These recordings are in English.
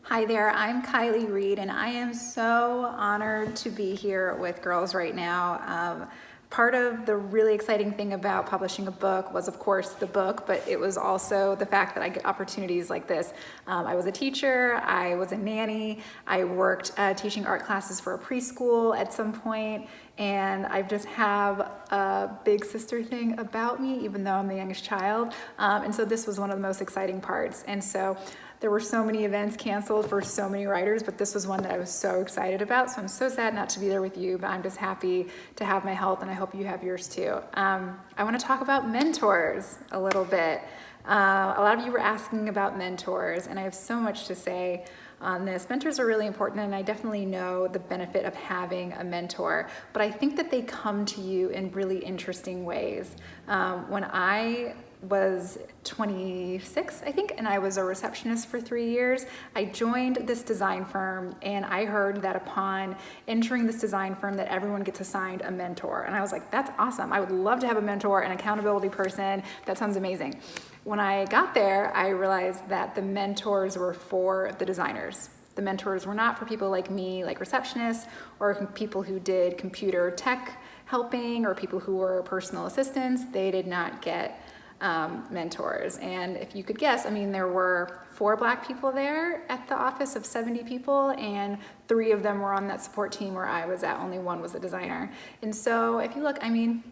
Hi there, I'm Kiley Reid, and I am so honored to be here with girls right now. Part of the really exciting thing about publishing a book was, of course, the book, but it was also the fact that I get opportunities like this. I was a teacher, I was a nanny, I worked teaching art classes for a preschool at some point, and I just have a big sister thing about me, even though I'm the youngest child. And so this was one of the most exciting parts. And so there were so many events canceled for so many writers, but this was one that I was so excited about. So I'm so sad not to be there with you, but I'm just happy to have my health, and I hope you have yours too. I want to talk about mentors a little bit. A lot of you were asking about mentors, and I have so much to say on this. Mentors are really important, and I definitely know the benefit of having a mentor, but I think that they come to you in really interesting ways. When I was 26, I think, and I was a receptionist for 3 years. I joined this design firm, and I heard that upon entering this design firm that everyone gets assigned a mentor. And I was like, that's awesome. I would love to have a mentor, an accountability person. That sounds amazing. When I got there, I realized that the mentors were for the designers. The mentors were not for people like me, like receptionists, or people who did computer tech helping, or people who were personal assistants. They did not get mentors. And if you could guess, I mean, there were 4 Black people there at the office of 70 people, and 3 of them were on that support team where I was at. Only 1 was a designer. And so if you look, I mean,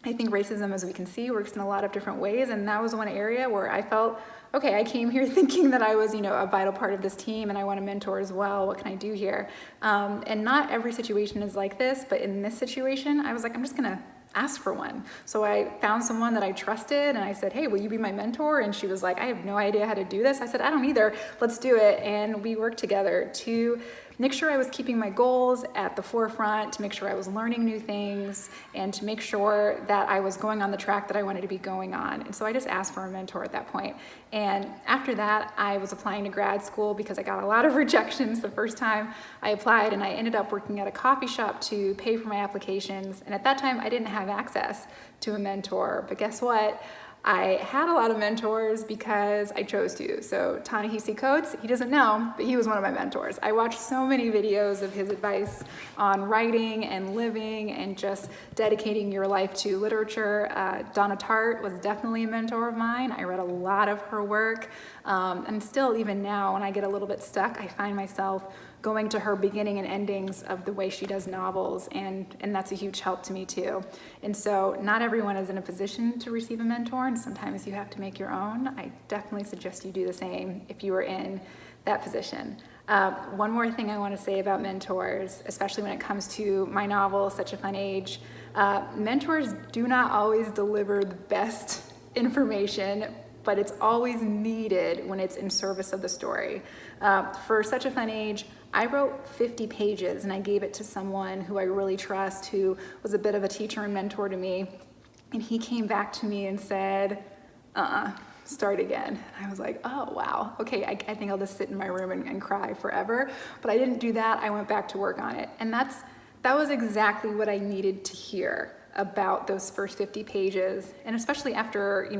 I think racism, as we can see, works in a lot of different ways, and that was one area where I felt, okay, I came here thinking that I was, a vital part of this team, and I want to mentor as well. What can I do here? And not every situation is like this, but in this situation, I was like, I'm just gonna ask for one. So I found someone that I trusted, and I said, hey, will you be my mentor? And she was like, I have no idea how to do this. I said, I don't either. Let's do it. And we worked together to make sure I was keeping my goals at the forefront, to make sure I was learning new things, and to make sure that I was going on the track that I wanted to be going on. And so I just asked for a mentor at that point. And after that, I was applying to grad school because I got a lot of rejections the first time I applied, and I ended up working at a coffee shop to pay for my applications. And at that time, I didn't have access to a mentor, but guess what? I had a lot of mentors because I chose to. So Ta-Nehisi Coates, he doesn't know, but he was one of my mentors. I watched so many videos of his advice on writing and living and just dedicating your life to literature. Donna Tartt was definitely a mentor of mine. I read a lot of her work. And still, even now, when I get a little bit stuck, I find myself going to her beginning and endings of the way she does novels, and that's a huge help to me too. And so not everyone is in a position to receive a mentor, and sometimes you have to make your own. I definitely suggest you do the same if you are in that position. One more thing I want to say about mentors, especially when it comes to my novel, Such a Fun Age. Mentors do not always deliver the best information, but it's always needed when it's in service of the story. For Such a Fun Age, I wrote 50 pages, and I gave it to someone who I really trust, who was a bit of a teacher and mentor to me. And he came back to me and said, start again. And I was like, oh, wow. Okay, I think I'll just sit in my room and cry forever. But I didn't do that. I went back to work on it. And that was exactly what I needed to hear about those first 50 pages. And especially after,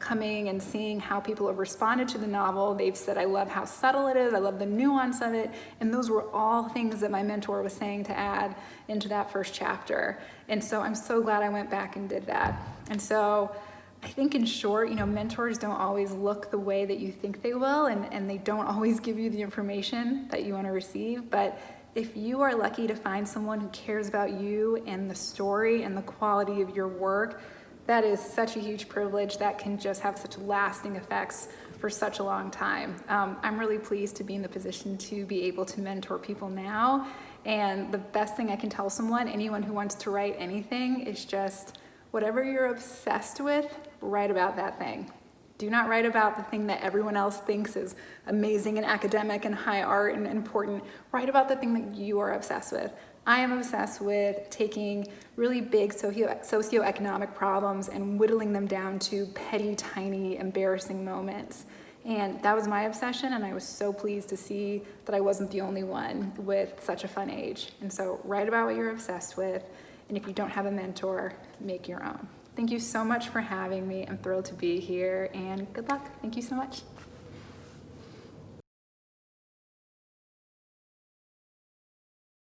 coming and seeing how people have responded to the novel, they've said, I love how subtle it is, I love the nuance of it. And those were all things that my mentor was saying to add into that first chapter. And so I'm so glad I went back and did that. And so I think in short, mentors don't always look the way that you think they will, and they don't always give you the information that you want to receive. But if you are lucky to find someone who cares about you and the story and the quality of your work, that is such a huge privilege that can just have such lasting effects for such a long time. I'm really pleased to be in the position to be able to mentor people now. And the best thing I can tell someone, anyone who wants to write anything, is just whatever you're obsessed with, write about that thing. Do not write about the thing that everyone else thinks is amazing and academic and high art and important. Write about the thing that you are obsessed with. I am obsessed with taking really big socioeconomic problems and whittling them down to petty, tiny, embarrassing moments. And that was my obsession, and I was so pleased to see that I wasn't the only one with Such a Fun Age. And so write about what you're obsessed with, and if you don't have a mentor, make your own. Thank you so much for having me. I'm thrilled to be here, and good luck. Thank you so much.